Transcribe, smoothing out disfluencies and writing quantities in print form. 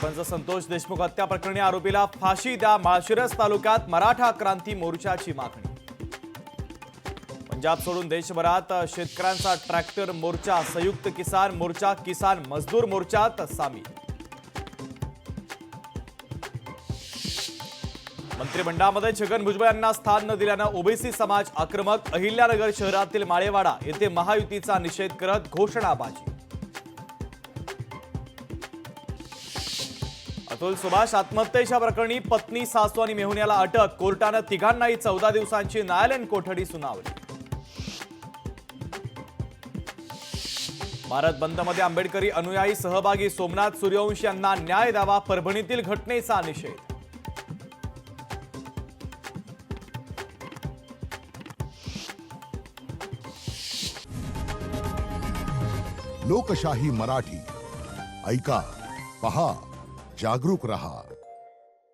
सरपंच संतोष देशमुख हत्या प्रकरणी आरोपीला फाशी द्या, माळशिरस तालुक्यात मराठा क्रांती मोर्चाची मागणी। पंजाब सोडून देशभरात शेतकऱ्यांचा ट्रॅक्टर मोर्चा, संयुक्त किसान मोर्चा, किसान मजदूर मोर्चात सामील। मंत्रिमंडळामध्ये छगन भुजबळ यांना स्थान न दिल्यानं ओबीसी समाज आक्रमक। अहिल्यानगर शहरातील माळेवाडा येथे महायुतीचा निषेध करत घोषणाबाजी। अतुल सुभाष आत्महत्येच्या प्रकरणी पत्नी, सासू आणि मेहुण्याला अटक। कोर्टानं तिघांनाही 14 दिवसांची न्यायालयीन कोठडी सुनावली। भारत बंदमध्ये आंबेडकरी अनुयायी सहभागी, सोमनाथ सूर्यवंशी यांना न्याय द्यावा। परभणीतील घटनेचा निषेध। लोकशाही मराठी ऐका, पहा, जागरूक रहा।